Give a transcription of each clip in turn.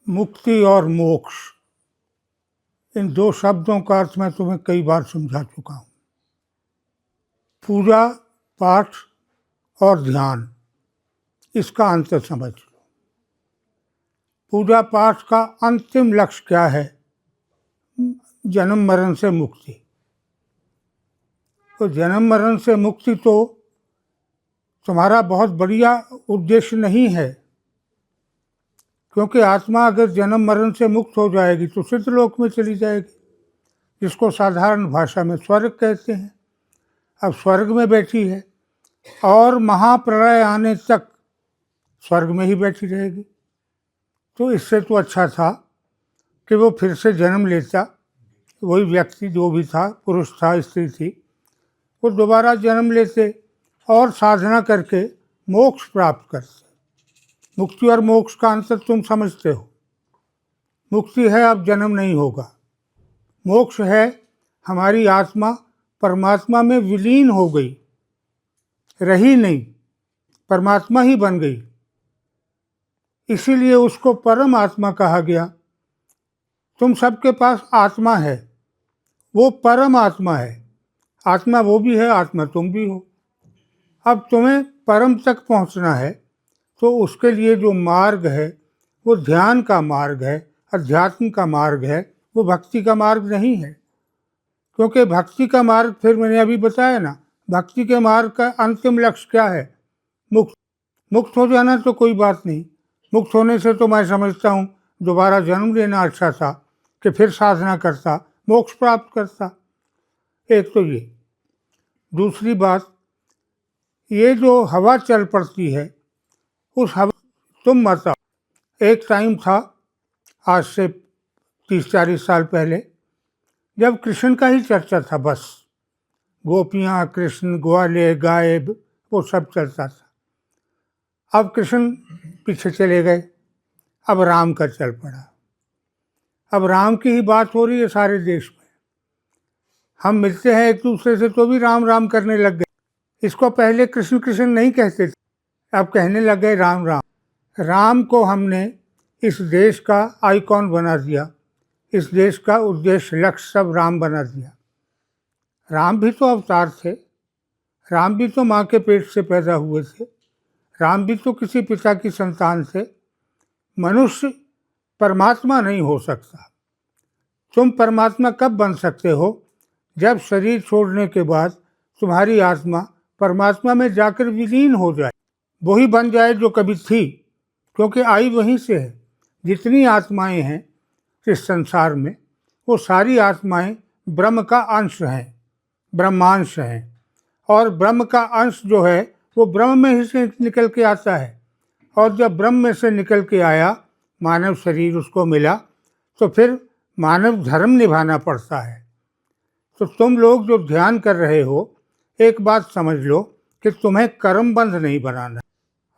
मुक्ति और मोक्ष, इन दो शब्दों का अर्थ मैं तुम्हें कई बार समझा चुका हूँ। पूजा पाठ और ध्यान, इसका अंतर समझ लो। पूजा पाठ का अंतिम लक्ष्य क्या है? जन्म मरण से मुक्ति। तो जन्म मरण से मुक्ति तो तुम्हारा बहुत बढ़िया उद्देश्य नहीं है, क्योंकि आत्मा अगर जन्म मरण से मुक्त हो जाएगी तो सिद्ध लोक में चली जाएगी, जिसको साधारण भाषा में स्वर्ग कहते हैं। अब स्वर्ग में बैठी है और महाप्रलय आने तक स्वर्ग में ही बैठी रहेगी। तो इससे तो अच्छा था कि वो फिर से जन्म लेता, वही व्यक्ति जो भी था, पुरुष था स्त्री थी, वो दोबारा जन्म लेते और साधना करके मोक्ष प्राप्त करते। मुक्ति और मोक्ष का अंतर तुम समझते हो। मुक्ति है अब जन्म नहीं होगा, मोक्ष है हमारी आत्मा परमात्मा में विलीन हो गई, रही नहीं, परमात्मा ही बन गई, इसीलिए उसको परम आत्मा कहा गया। तुम सबके पास आत्मा है, वो परम आत्मा है। आत्मा वो भी है, आत्मा तुम भी हो। अब तुम्हें परम तक पहुंचना है तो उसके लिए जो मार्ग है वो ध्यान का मार्ग है, अध्यात्म का मार्ग है, वो भक्ति का मार्ग नहीं है। क्योंकि भक्ति का मार्ग, फिर मैंने अभी बताया ना, भक्ति के मार्ग का अंतिम लक्ष्य क्या है? मुक्त। मुक्त हो जाना तो कोई बात नहीं, मुक्त होने से तो मैं समझता हूँ दोबारा जन्म लेना अच्छा था कि फिर साधना करता, मोक्ष प्राप्त करता। एक तो ये। दूसरी बात, ये जो हवा चल पड़ती है, उस हवा तुम मत आओ। एक टाइम था आज से 30-40 साल पहले, जब कृष्ण का ही चर्चा था, बस गोपियाँ, कृष्ण, ग्वाले, गाय, वो सब चलता था। अब कृष्ण पीछे चले गए, अब राम का चल पड़ा। अब राम की ही बात हो रही है सारे देश में। हम मिलते हैं एक दूसरे से तो भी राम राम करने लग गए। इसको पहले कृष्ण कृष्ण नहीं कहते थे, अब कहने लग गए राम राम। राम को हमने इस देश का आइकॉन बना दिया, इस देश का उद्देश्य लक्ष्य सब राम बना दिया। राम भी तो अवतार थे, राम भी तो माँ के पेट से पैदा हुए थे, राम भी तो किसी पिता की संतान थे। मनुष्य परमात्मा नहीं हो सकता। तुम परमात्मा कब बन सकते हो? जब शरीर छोड़ने के बाद तुम्हारी आत्मा परमात्मा में जाकर विलीन हो जाए, वही बन जाए जो कभी थी, क्योंकि आई वहीं से है। जितनी आत्माएं हैं इस संसार में, वो सारी आत्माएं ब्रह्म का अंश हैं, ब्रह्मांश हैं। और ब्रह्म का अंश जो है वो ब्रह्म में ही से निकल के आता है। और जब ब्रह्म में से निकल के आया, मानव शरीर उसको मिला, तो फिर मानव धर्म निभाना पड़ता है। तो तुम लोग जो ध्यान कर रहे हो, एक बात समझ लो कि तुम्हें कर्मबंध नहीं बनाना,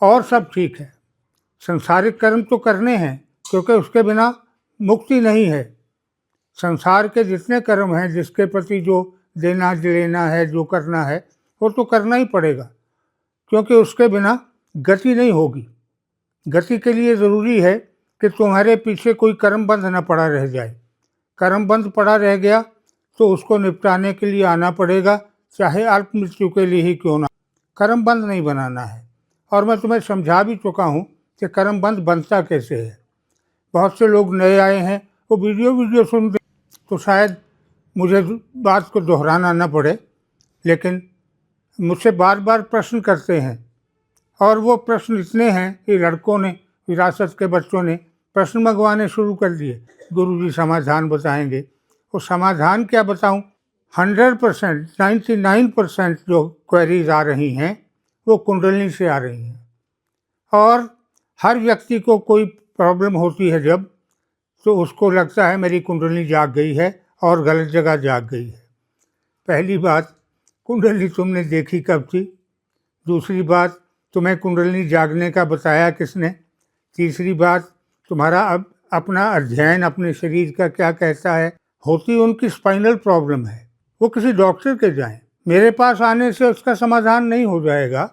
और सब ठीक है। संसारिक कर्म तो करने हैं, क्योंकि उसके बिना मुक्ति नहीं है। संसार के जितने कर्म हैं, जिसके प्रति जो देना लेना है, जो करना है, वो तो करना ही पड़ेगा, क्योंकि उसके बिना गति नहीं होगी। गति के लिए ज़रूरी है कि तुम्हारे पीछे कोई कर्मबंध न पड़ा रह जाए। कर्मबंध पड़ा रह गया तो उसको निपटाने के लिए आना पड़ेगा, चाहे अल्प मृत्यु के लिए ही क्यों ना। कर्मबंध नहीं बनाना है। और मैं तुम्हें समझा भी चुका हूँ कि कर्मबंध बनता कैसे है। बहुत से लोग नए आए हैं, वो वीडियो सुनते, तो शायद मुझे बात को दोहराना न पड़े, लेकिन मुझसे बार बार प्रश्न करते हैं। और वो प्रश्न इतने हैं कि लड़कों ने, विरासत के बच्चों ने प्रश्न मंगवाने शुरू कर दिए, गुरुजी समाधान बताएंगे। वो समाधान क्या बताऊं? 100%, 99% जो क्वेरीज आ रही हैं वो कुंडलिनी से आ रही हैं। और हर व्यक्ति को कोई प्रॉब्लम होती है जब, तो उसको लगता है मेरी कुंडलिनी जाग गई है और गलत जगह जाग गई है। पहली बात, कुंडलिनी तुमने देखी कब थी? दूसरी बात, तुम्हें कुंडलिनी जागने का बताया किसने? तीसरी बात, तुम्हारा अब अपना अध्ययन अपने शरीर का क्या कहता है? होती उनकी स्पाइनल प्रॉब्लम है, वो किसी डॉक्टर के जाएं। मेरे पास आने से उसका समाधान नहीं हो जाएगा,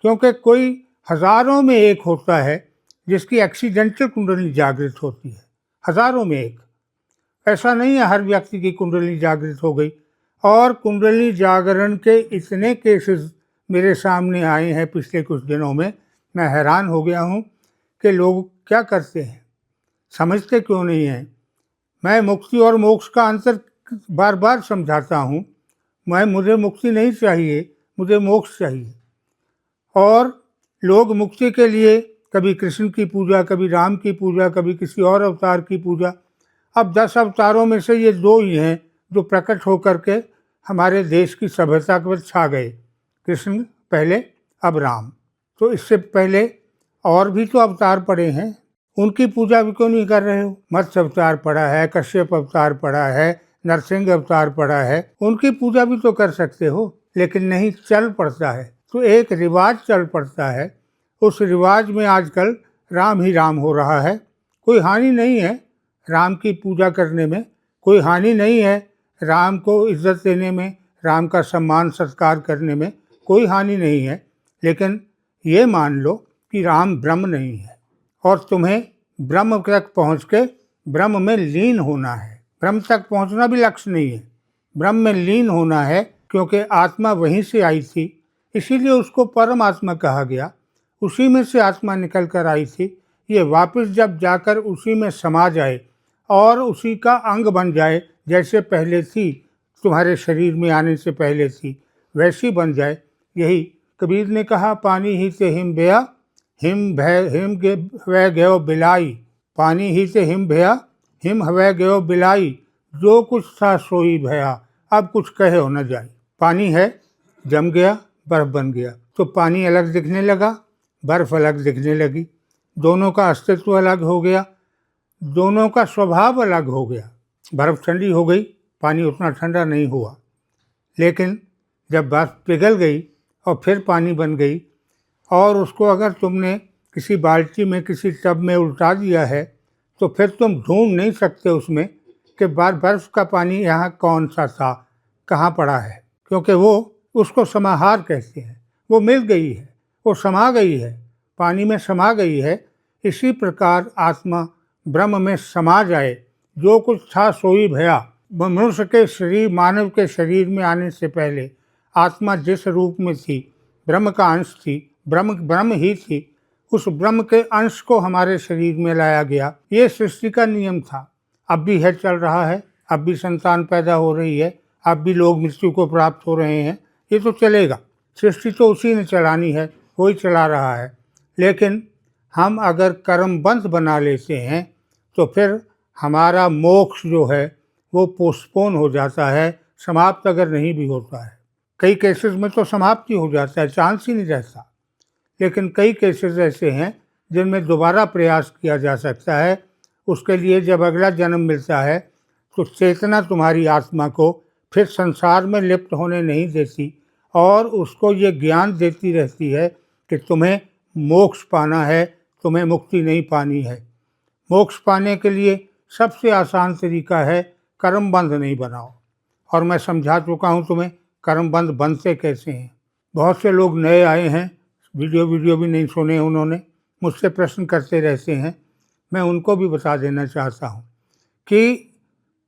क्योंकि कोई हज़ारों में एक होता है जिसकी एक्सीडेंटल कुंडली जागृत होती है, हजारों में एक। ऐसा नहीं है हर व्यक्ति की कुंडली जागृत हो गई। और कुंडली जागरण के इतने केसेस मेरे सामने आए हैं पिछले कुछ दिनों में, मैं हैरान हो गया हूँ कि लोग क्या करते हैं, समझते क्यों नहीं हैं। मैं मुक्ति और मोक्ष का अंतर बार बार समझाता हूँ। मुझे मुक्ति नहीं चाहिए, मुझे मोक्ष चाहिए। और लोग मुक्ति के लिए कभी कृष्ण की पूजा, कभी राम की पूजा, कभी किसी और अवतार की पूजा। अब 10 अवतारों में से ये 2 ही हैं जो प्रकट होकर के हमारे देश की सभ्यता पर छा गए। कृष्ण पहले, अब राम। तो इससे पहले और भी तो अवतार पड़े हैं, उनकी पूजा भी क्यों नहीं कर रहे हो? मत्स्य अवतार पड़ा है, कश्यप अवतार पड़ा है, नरसिंह अवतार पड़ा है, उनकी पूजा भी तो कर सकते हो। लेकिन नहीं, चल पड़ता है। तो एक रिवाज चल पड़ता है, उस रिवाज में आजकल राम ही राम हो रहा है। कोई हानि नहीं है राम की पूजा करने में, कोई हानि नहीं है राम को इज्जत देने में, राम का सम्मान सत्कार करने में कोई हानि नहीं है। लेकिन ये मान लो कि राम ब्रह्म नहीं है और तुम्हें ब्रह्म तक पहुँच के ब्रह्म में लीन होना है। ब्रह्म तक पहुँचना भी लक्ष्य नहीं है, ब्रह्म में लीन होना है, क्योंकि आत्मा वहीं से आई थी, इसीलिए उसको परम आत्मा कहा गया। उसी में से आत्मा निकल कर आई थी। ये वापस जब जाकर उसी में समा जाए और उसी का अंग बन जाए, जैसे पहले थी, तुम्हारे शरीर में आने से पहले थी, वैसी बन जाए। यही कबीर ने कहा, पानी ही से हिम भया, हिम हवै गयो बिलाई। पानी ही से हिम भया, हिम हवै गयो बिलाई। जो कुछ था सोई भया, अब कुछ कहे हो न जाए। पानी है, जम गया, बर्फ बन गया। तो पानी अलग दिखने लगा, बर्फ अलग दिखने लगी, दोनों का अस्तित्व अलग हो गया, दोनों का स्वभाव अलग हो गया। बर्फ ठंडी हो गई, पानी उतना ठंडा नहीं हुआ। लेकिन जब बर्फ पिघल गई और फिर पानी बन गई, और उसको अगर तुमने किसी बाल्टी में, किसी टब में उल्टा दिया है, तो फिर तुम ढूंढ नहीं सकते उसमें कि बर्फ का पानी यहाँ कौन सा था, कहाँ पड़ा है, क्योंकि वो उसको समाहार कहते हैं। वो मिल गई है, वो समा गई है, पानी में समा गई है। इसी प्रकार आत्मा ब्रह्म में समा जाए, जो कुछ था सोई भया। मनुष्य के शरीर, मानव के शरीर में आने से पहले आत्मा जिस रूप में थी, ब्रह्म का अंश थी, ब्रह्म ही थी। उस ब्रह्म के अंश को हमारे शरीर में लाया गया। ये सृष्टि का नियम था, अब भी है, चल रहा है। अब भी संतान पैदा हो रही है, अब भी लोग मृत्यु को प्राप्त हो रहे हैं। ये तो चलेगा, सृष्टि तो उसी ने चलानी है, वही चला रहा है। लेकिन हम अगर कर्मबंध बना लेते हैं तो फिर हमारा मोक्ष जो है वो पोस्टपोन हो जाता है, समाप्त अगर नहीं भी होता है। कई केसेस में तो समाप्ति हो जाता है, चांस ही नहीं रहता। लेकिन कई केसेस ऐसे हैं जिनमें दोबारा प्रयास किया जा सकता है। उसके लिए जब अगला जन्म मिलता है तो चेतना तुम्हारी आत्मा को फिर संसार में लिप्त होने नहीं देती और उसको ये ज्ञान देती रहती है कि तुम्हें मोक्ष पाना है, तुम्हें मुक्ति नहीं पानी है। मोक्ष पाने के लिए सबसे आसान तरीका है कर्मबंध नहीं बनाओ। और मैं समझा चुका हूँ तुम्हें कर्मबंध बनते कैसे हैं। बहुत से लोग नए आए हैं, वीडियो भी नहीं सुने उन्होंने, मुझसे प्रश्न करते रहते हैं। मैं उनको भी बता देना चाहता हूँ कि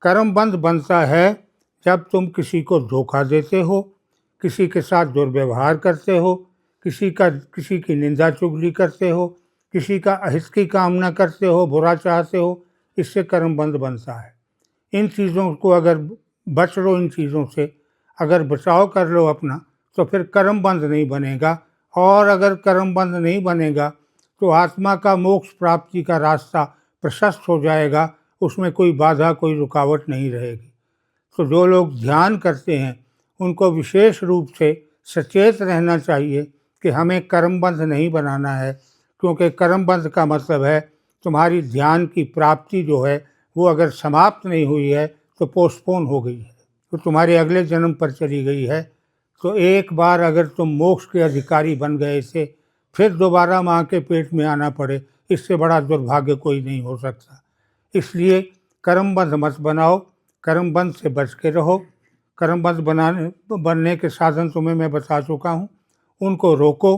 कर्मबंध बनता है जब तुम किसी को धोखा देते हो, किसी के साथ दुर्व्यवहार करते हो, किसी की निंदा चुगली करते हो, किसी का अहित की कामना करते हो, बुरा चाहते हो, इससे कर्मबंध बनता है। इन चीज़ों को अगर बच लो, इन चीज़ों से अगर बचाव कर लो अपना, तो फिर कर्मबंध नहीं बनेगा। और अगर कर्मबंध नहीं बनेगा तो आत्मा का मोक्ष प्राप्ति का रास्ता प्रशस्त हो जाएगा, उसमें कोई बाधा, कोई रुकावट नहीं रहेगी। तो जो लोग ध्यान करते हैं उनको विशेष रूप से सचेत रहना चाहिए कि हमें कर्मबंध नहीं बनाना है, क्योंकि कर्मबंध का मतलब है तुम्हारी ध्यान की प्राप्ति जो है वो अगर समाप्त नहीं हुई है तो पोस्टपोन हो गई है, तो तुम्हारे अगले जन्म पर चली गई है। तो एक बार अगर तुम मोक्ष के अधिकारी बन गए थे, फिर दोबारा माँ के पेट में आना पड़े, इससे बड़ा दुर्भाग्य कोई नहीं हो सकता। इसलिए कर्मबंध मत बनाओ, कर्मबंध से बच के रहो। कर्मबंध बनने के साधन तुम्हें मैं बता चुका हूँ, उनको रोको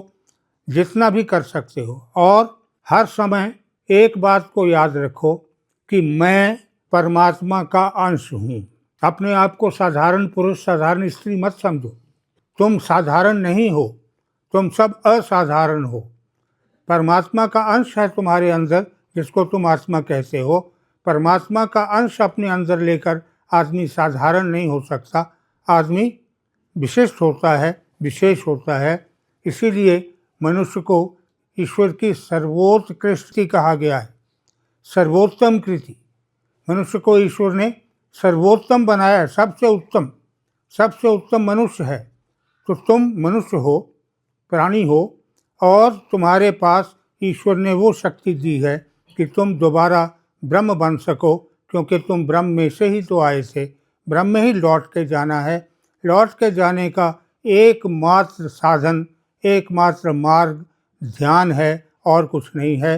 जितना भी कर सकते हो। और हर समय एक बात को याद रखो कि मैं परमात्मा का अंश हूँ। अपने आप को साधारण पुरुष, साधारण स्त्री मत समझो। तुम साधारण नहीं हो, तुम सब असाधारण हो। परमात्मा का अंश है तुम्हारे अंदर, जिसको तुम आत्मा कहते हो। परमात्मा का अंश अपने अंदर लेकर आदमी साधारण नहीं हो सकता, आदमी विशिष्ट होता है, विशेष होता है। इसीलिए मनुष्य को ईश्वर की सर्वोत्कृष्टि कहा गया है, सर्वोत्तम कृति। मनुष्य को ईश्वर ने सर्वोत्तम बनाया है, सबसे उत्तम मनुष्य है। तो तुम मनुष्य हो, प्राणी हो, और तुम्हारे पास ईश्वर ने वो शक्ति दी है कि तुम दोबारा ब्रह्म बन सको, क्योंकि तुम ब्रह्म में से ही तो आए थे। ब्रह्म में ही लौट के जाना है। लौट के जाने का एकमात्र साधन, एकमात्र मार्ग ध्यान है, और कुछ नहीं है।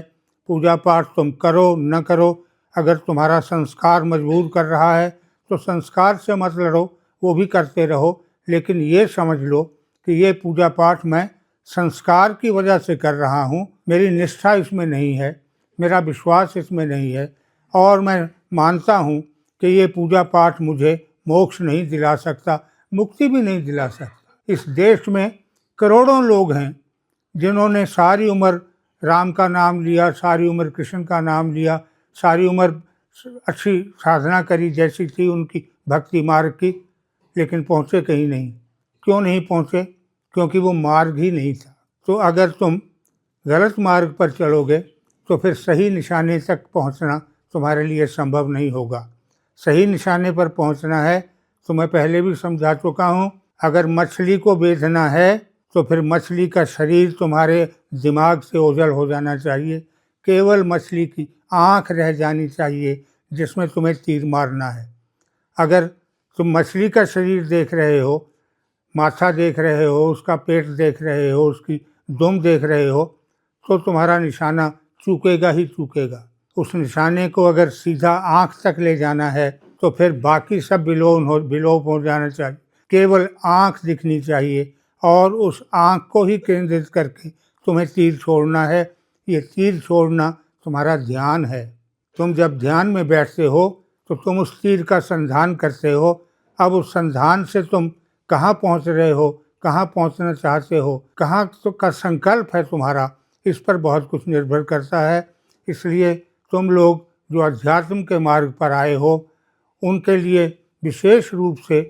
पूजा पाठ तुम करो न करो, अगर तुम्हारा संस्कार मजबूर कर रहा है तो संस्कार से मत लड़ो, वो भी करते रहो। लेकिन ये समझ लो कि ये पूजा पाठ मैं संस्कार की वजह से कर रहा हूँ, मेरी निष्ठा इसमें नहीं है, मेरा विश्वास इसमें नहीं है, और मैं मानता हूँ कि ये पूजा पाठ मुझे मोक्ष नहीं दिला सकता, मुक्ति भी नहीं दिला सकता। इस देश में करोड़ों लोग हैं जिन्होंने सारी उम्र राम का नाम लिया, सारी उम्र कृष्ण का नाम लिया, सारी उम्र अच्छी साधना करी जैसी थी उनकी भक्ति मार्ग की, लेकिन पहुँचे कहीं नहीं। क्यों नहीं पहुँचे? क्योंकि वो मार्ग ही नहीं था। तो अगर तुम गलत मार्ग पर चलोगे तो फिर सही निशाने तक पहुंचना तुम्हारे लिए संभव नहीं होगा। सही निशाने पर पहुंचना है तो मैं पहले भी समझा चुका हूं, अगर मछली को बेचना है तो फिर मछली का शरीर तुम्हारे दिमाग से ओझल हो जाना चाहिए। केवल मछली की आँख रह जानी चाहिए जिसमें तुम्हें तीर मारना है। अगर तुम मछली का शरीर देख रहे हो, माथा देख रहे हो, उसका पेट देख रहे हो, उसकी दुम देख रहे हो, तो तुम्हारा निशाना चूकेगा ही चूकेगा। उस निशाने को अगर सीधा आँख तक ले जाना है तो फिर बाकी सब विलोप हो जाना चाहिए। केवल आँख दिखनी चाहिए, और उस आँख को ही केंद्रित करके तुम्हें तीर छोड़ना है। ये तीर छोड़ना तुम्हारा ध्यान है। तुम जब ध्यान में बैठते हो तो तुम उस तीर का संधान करते हो। अब उस संधान से तुम कहाँ पहुँच रहे हो, कहाँ पहुँचना चाहते हो, कहाँ तो का संकल्प है तुम्हारा, इस पर बहुत कुछ निर्भर करता है। इसलिए तुम लोग जो अध्यात्म के मार्ग पर आए हो, उनके लिए विशेष रूप से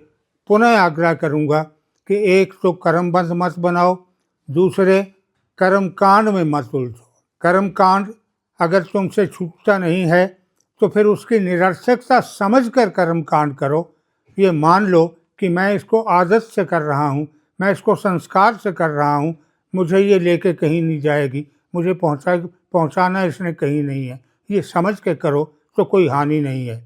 पुनः आग्रह करूँगा कि एक तो कर्मबंध मत बनाओ, दूसरे कर्म कांड में मत उलझो। कर्म कांड अगर तुमसे छूटता नहीं है तो फिर उसकी निरर्थकता समझकर कर्म कांड करो। ये मान लो कि मैं इसको आदत से कर रहा हूँ, मैं इसको संस्कार से कर रहा हूँ, मुझे ये लेके कहीं नहीं जाएगी, मुझे पहुँचाना इसने कहीं नहीं है, ये समझ के करो तो कोई हानि नहीं है।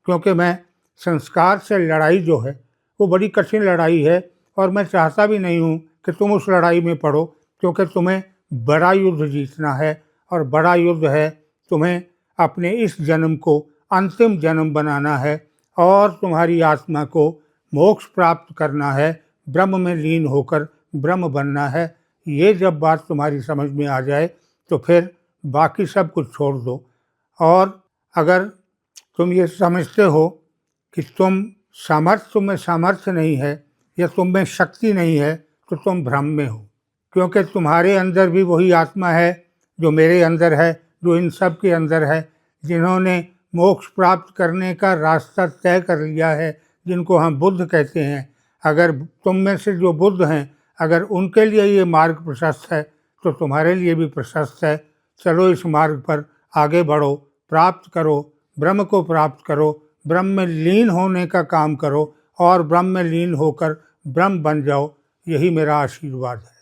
क्योंकि मैं संस्कार से लड़ाई जो है वो बड़ी कठिन लड़ाई है, और मैं चाहता भी नहीं हूँ कि तुम उस लड़ाई में पड़ो, क्योंकि तुम्हें बड़ा युद्ध जीतना है, और बड़ा युद्ध है तुम्हें अपने इस जन्म को अंतिम जन्म बनाना है, और तुम्हारी आत्मा को मोक्ष प्राप्त करना है, ब्रह्म में लीन होकर ब्रह्म बनना है। ये जब बात तुम्हारी समझ में आ जाए तो फिर बाकी सब कुछ छोड़ दो। और अगर तुम ये समझते हो कि तुम्हें सामर्थ्य नहीं है या तुम में शक्ति नहीं है, तो तुम भ्रम में हो, क्योंकि तुम्हारे अंदर भी वही आत्मा है जो मेरे अंदर है, जो इन सब के अंदर है, जिन्होंने मोक्ष प्राप्त करने का रास्ता तय कर लिया है, जिनको हम बुद्ध कहते हैं। अगर तुम में से जो बुद्ध हैं, अगर उनके लिए ये मार्ग प्रशस्त है तो तुम्हारे लिए भी प्रशस्त है। चलो इस मार्ग पर आगे बढ़ो, प्राप्त करो, ब्रह्म को प्राप्त करो, ब्रह्म में लीन होने का काम करो, और ब्रह्म में लीन होकर ब्रह्म बन जाओ। यही मेरा आशीर्वाद है।